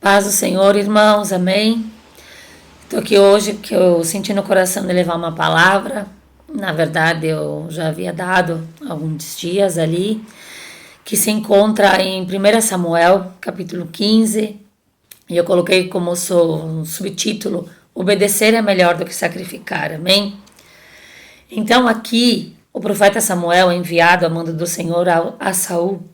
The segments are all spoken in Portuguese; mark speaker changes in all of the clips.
Speaker 1: Paz do Senhor, irmãos, amém? Estou aqui hoje porque eu senti no coração de levar uma palavra. Na verdade, eu já havia dado alguns dias ali, que se encontra em 1 Samuel, capítulo 15, e eu coloquei como um subtítulo: Obedecer é melhor do que sacrificar, amém? Então aqui, o profeta Samuel é enviado a mando do Senhor a Saul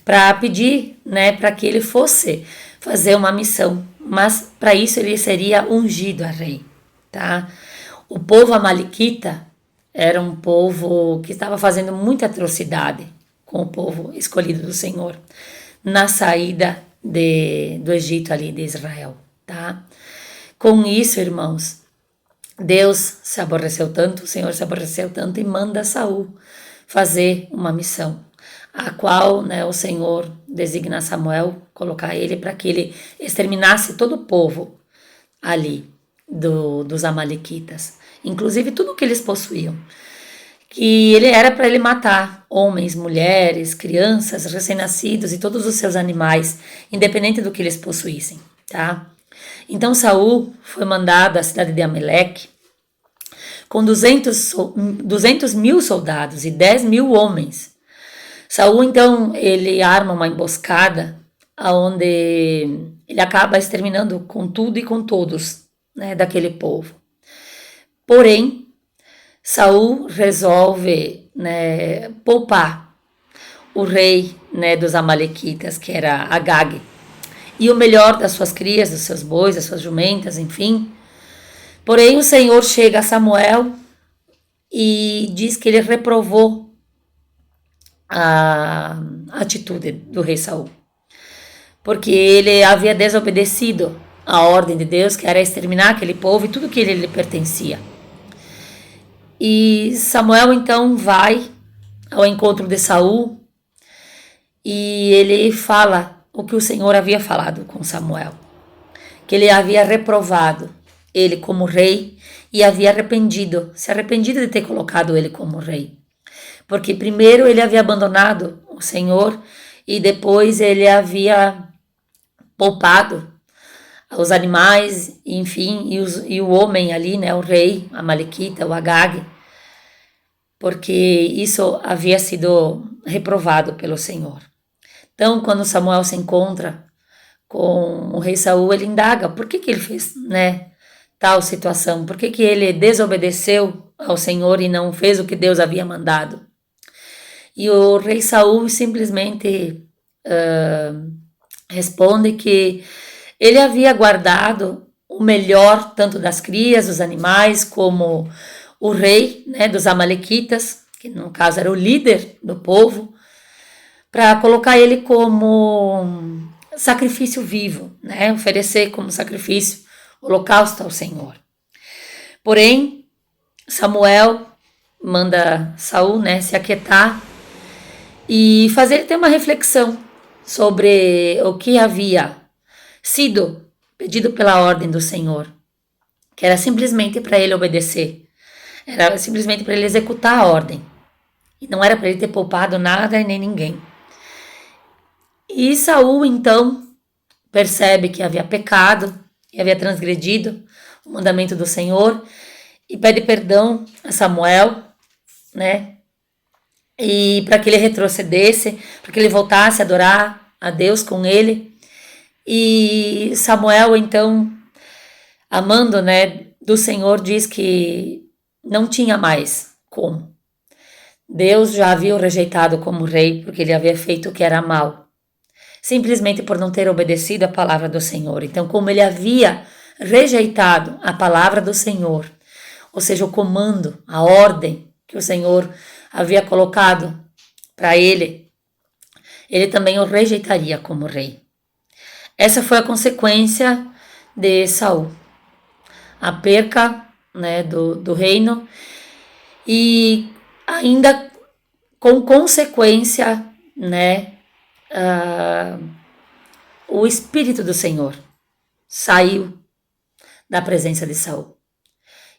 Speaker 1: para pedir, para que ele fosse fazer uma missão, mas para isso ele seria ungido a rei, tá? O povo amalequita era um povo que estava fazendo muita atrocidade com o povo escolhido do Senhor na saída do Egito ali de Israel, tá? Com isso, irmãos, Deus se aborreceu tanto, o Senhor se aborreceu tanto e manda Saul fazer uma missão, a qual o Senhor designa Samuel, colocar ele para que ele exterminasse todo o povo ali dos amalequitas, inclusive tudo que eles possuíam. Que ele era para ele matar homens, mulheres, crianças, recém-nascidos e todos os seus animais, independente do que eles possuíssem, tá? Então Saul foi mandado à cidade de Amaleque com 200 mil soldados e 10 mil homens. Saul, então, ele arma uma emboscada onde ele acaba exterminando com tudo e com todos, daquele povo. Porém, Saul resolve poupar o rei dos amalequitas, que era Agag, e o melhor das suas crias, dos seus bois, das suas jumentas, enfim. Porém, o Senhor chega a Samuel e diz que ele reprovou a atitude do rei Saul, porque ele havia desobedecido a ordem de Deus, que era exterminar aquele povo e tudo que lhe pertencia. E Samuel então vai ao encontro de Saul e ele fala o que o Senhor havia falado com Samuel, que ele havia reprovado ele como rei e havia se arrependido de ter colocado ele como rei. Porque primeiro ele havia abandonado o Senhor e depois ele havia poupado os animais, enfim, e o homem ali, o rei amalequita, o Agag, porque isso havia sido reprovado pelo Senhor. Então, quando Samuel se encontra com o rei Saul, ele indaga por que ele fez, tal situação, por que ele desobedeceu ao Senhor e não fez o que Deus havia mandado. E o rei Saul simplesmente responde que ele havia guardado o melhor, tanto das crias, dos animais, como o rei dos amalequitas, que no caso era o líder do povo, para colocar ele como sacrifício vivo, oferecer como sacrifício holocausto ao Senhor. Porém, Samuel manda Saul se aquietar e fazer ele ter uma reflexão sobre o que havia sido pedido pela ordem do Senhor, que era simplesmente para ele obedecer, era simplesmente para ele executar a ordem, e não era para ele ter poupado nada e nem ninguém. E Saul então percebe que havia pecado e havia transgredido o mandamento do Senhor e pede perdão a Samuel, e para que ele retrocedesse, para que ele voltasse a adorar a Deus com ele. E Samuel, então, amando, do Senhor, diz que não tinha mais como. Deus já havia o rejeitado como rei, porque ele havia feito o que era mal, simplesmente por não ter obedecido a palavra do Senhor. Então, como ele havia rejeitado a palavra do Senhor, ou seja, o comando, a ordem que o Senhor havia colocado para ele, ele também o rejeitaria como rei. Essa foi a consequência de Saul, a perca do reino, e ainda com consequência, o Espírito do Senhor saiu da presença de Saul.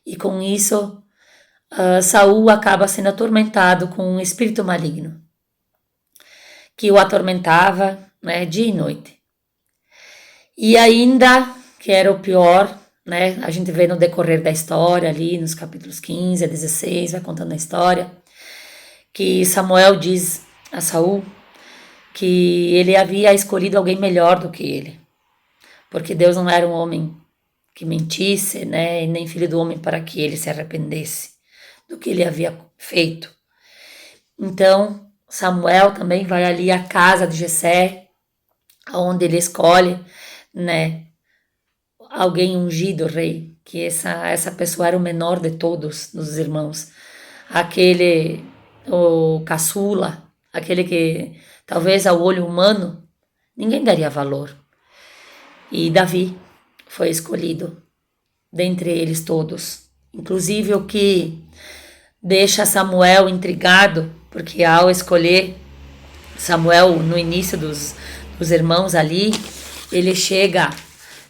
Speaker 1: E com isso, Saul acaba sendo atormentado com um espírito maligno, que o atormentava dia e noite. E ainda, que era o pior, né? A gente vê no decorrer da história ali, nos capítulos 15 a 16, vai contando a história, que Samuel diz a Saul que ele havia escolhido alguém melhor do que ele, porque Deus não era um homem que mentisse, né? E nem filho do homem para que ele se arrependesse do que ele havia feito. Então, Samuel também vai ali à casa de Jessé, onde ele escolhe, né, alguém ungido, rei, que essa pessoa era o menor de todos os irmãos, aquele, o caçula, aquele que talvez ao olho humano ninguém daria valor. E Davi foi escolhido dentre eles todos, inclusive o que deixa Samuel intrigado, porque ao escolher Samuel no início dos irmãos ali, ele chega,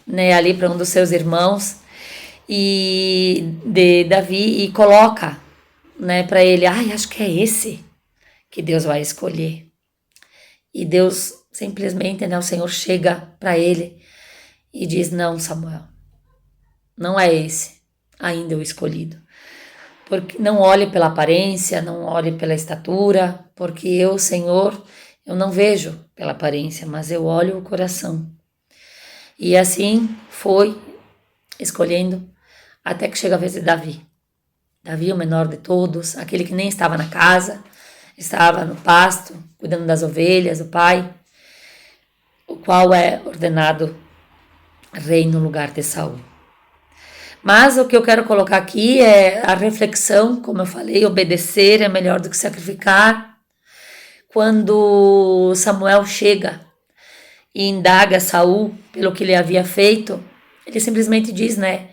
Speaker 1: né, ali para um dos seus irmãos e de Davi e coloca, né, para ele, acho que é esse que Deus vai escolher. E Deus simplesmente, né, o Senhor chega para ele e diz: não, Samuel, não é esse ainda o escolhido. Porque não olhe pela aparência, não olhe pela estatura, porque eu, Senhor, eu não vejo pela aparência, mas eu olho o coração. E assim foi escolhendo até que chega a vez de Davi. Davi, o menor de todos, aquele que nem estava na casa, estava no pasto, cuidando das ovelhas, o pai, o qual é ordenado rei no lugar de Saul. Mas o que eu quero colocar aqui é a reflexão, como eu falei, obedecer é melhor do que sacrificar. Quando Samuel chega e indaga Saul pelo que ele havia feito, ele simplesmente diz, né,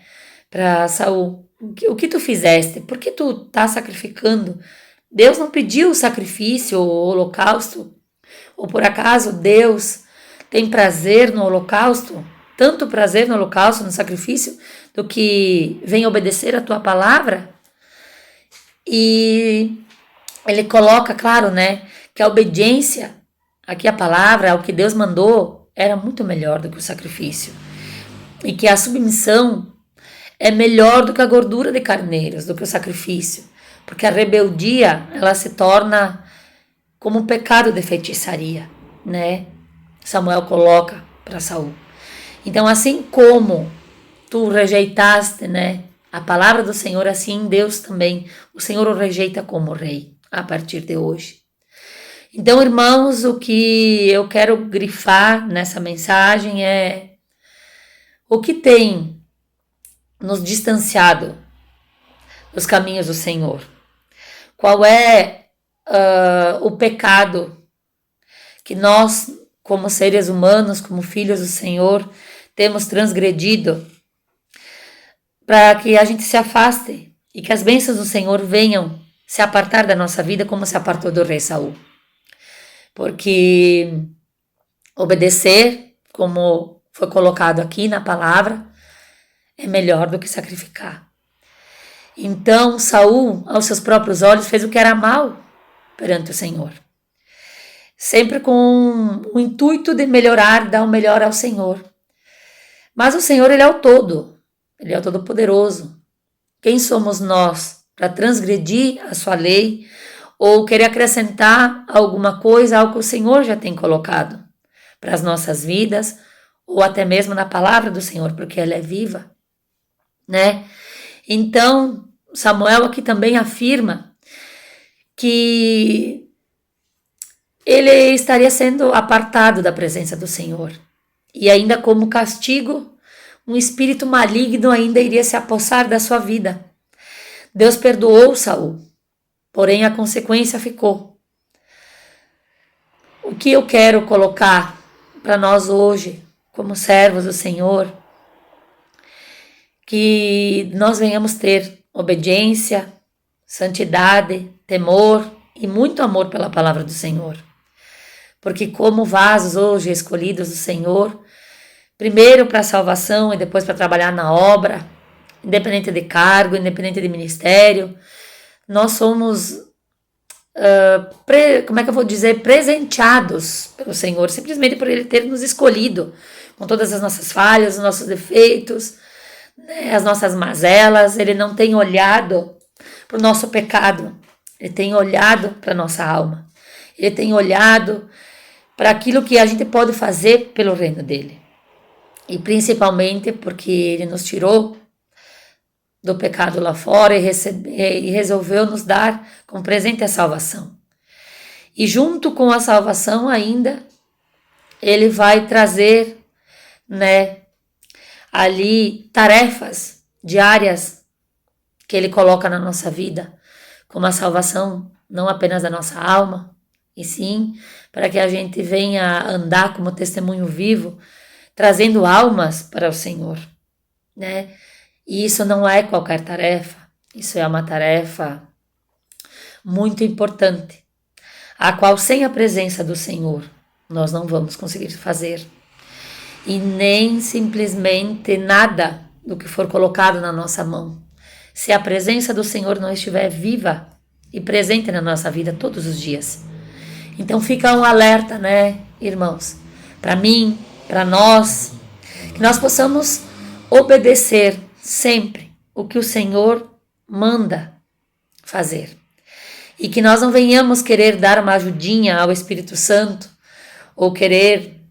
Speaker 1: para Saul: o que tu fizeste? Por que tu tá sacrificando? Deus não pediu o sacrifício ou o holocausto? Ou por acaso Deus tem prazer no holocausto? Tanto prazer no holocausto, no sacrifício, do que vem obedecer a tua palavra? E ele coloca, claro, né, que a obediência, aqui a palavra, ao que Deus mandou, era muito melhor do que o sacrifício. E que a submissão é melhor do que a gordura de carneiros, do que o sacrifício. Porque a rebeldia, ela se torna como um pecado de feitiçaria, né? Samuel coloca para Saul. Então, assim como tu rejeitaste, né, a palavra do Senhor, assim Deus também, o Senhor o rejeita como rei a partir de hoje. Então, irmãos, o que eu quero grifar nessa mensagem é o que tem nos distanciado dos caminhos do Senhor. Qual é o pecado que nós, como seres humanos, como filhos do Senhor, temos transgredido para que a gente se afaste e que as bênçãos do Senhor venham se apartar da nossa vida como se apartou do rei Saul. Porque obedecer, como foi colocado aqui na palavra, é melhor do que sacrificar. Então Saul, aos seus próprios olhos, fez o que era mal perante o Senhor. Sempre com o intuito de melhorar, dar o melhor ao Senhor. Mas o Senhor, Ele é o todo. Ele é o Todo-Poderoso. Quem somos nós para transgredir a sua lei ou querer acrescentar alguma coisa ao que o Senhor já tem colocado para as nossas vidas ou até mesmo na palavra do Senhor, porque ela é viva, né? Então, Samuel aqui também afirma que ele estaria sendo apartado da presença do Senhor. E ainda como castigo, um espírito maligno ainda iria se apossar da sua vida. Deus perdoou Saul, porém a consequência ficou. O que eu quero colocar para nós hoje, como servos do Senhor, que nós venhamos ter obediência, santidade, temor e muito amor pela palavra do Senhor. Porque como vasos hoje escolhidos do Senhor, primeiro para a salvação e depois para trabalhar na obra, independente de cargo, independente de ministério, nós somos como é que eu vou dizer, presenteados pelo Senhor, simplesmente por Ele ter nos escolhido, com todas as nossas falhas, os nossos defeitos, né, as nossas mazelas. Ele não tem olhado para o nosso pecado, Ele tem olhado para a nossa alma, Ele tem olhado para aquilo que a gente pode fazer pelo reino dEle, e principalmente porque Ele nos tirou do pecado lá fora e resolveu nos dar como presente a salvação. E junto com a salvação ainda, Ele vai trazer, né, ali tarefas diárias que Ele coloca na nossa vida, como a salvação não apenas da nossa alma, e sim para que a gente venha andar como testemunho vivo, trazendo almas para o Senhor, né? E isso não é qualquer tarefa, isso é uma tarefa muito importante, a qual sem a presença do Senhor nós não vamos conseguir fazer. E nem simplesmente nada do que for colocado na nossa mão, se a presença do Senhor não estiver viva e presente na nossa vida todos os dias. Então fica um alerta, né, irmãos, para mim, para nós, que nós possamos obedecer sempre o que o Senhor manda fazer. E que nós não venhamos querer dar uma ajudinha ao Espírito Santo ou querer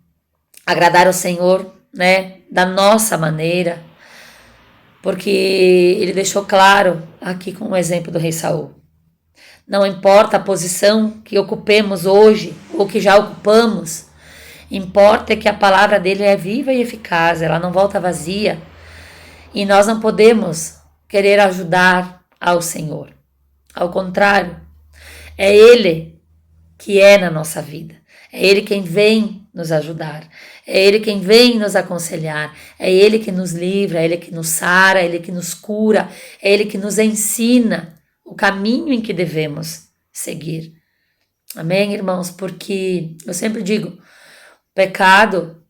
Speaker 1: agradar o Senhor, né, da nossa maneira, porque Ele deixou claro aqui com o exemplo do rei Saul. Não importa a posição que ocupemos hoje ou que já ocupamos, importa que a palavra dele é viva e eficaz, ela não volta vazia. E nós não podemos querer ajudar ao Senhor. Ao contrário, é Ele que é na nossa vida. É Ele quem vem nos ajudar. É Ele quem vem nos aconselhar. É Ele que nos livra, é Ele que nos sara, é Ele que nos cura, é Ele que nos ensina o caminho em que devemos seguir. Amém, irmãos? Porque eu sempre digo, pecado,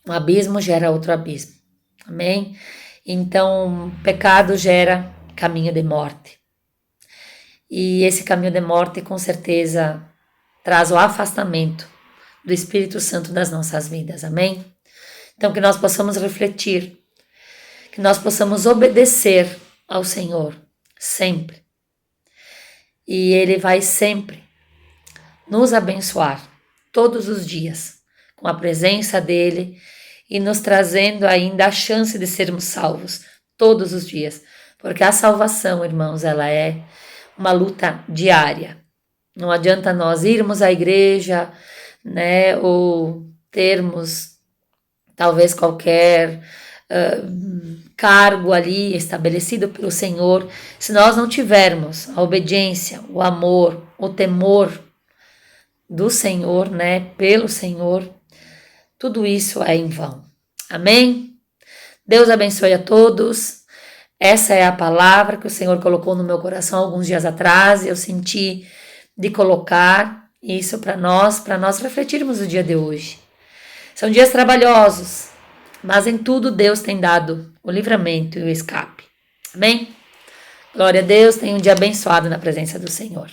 Speaker 1: um abismo gera outro abismo. Amém? Então, pecado gera caminho de morte. E esse caminho de morte, com certeza, traz o afastamento do Espírito Santo das nossas vidas. Amém? Então, que nós possamos refletir, que nós possamos obedecer ao Senhor, sempre. E Ele vai sempre nos abençoar, todos os dias, com a presença dEle, e nos trazendo ainda a chance de sermos salvos todos os dias. Porque a salvação, irmãos, ela é uma luta diária. Não adianta nós irmos à igreja, né, ou termos talvez qualquer cargo ali estabelecido pelo Senhor, se nós não tivermos a obediência, o amor, o temor do Senhor, né, pelo Senhor, tudo isso é em vão. Amém? Deus abençoe a todos. Essa é a palavra que o Senhor colocou no meu coração alguns dias atrás, e eu senti de colocar isso para nós refletirmos o dia de hoje. São dias trabalhosos, mas em tudo Deus tem dado o livramento e o escape. Amém? Glória a Deus, tenha um dia abençoado na presença do Senhor.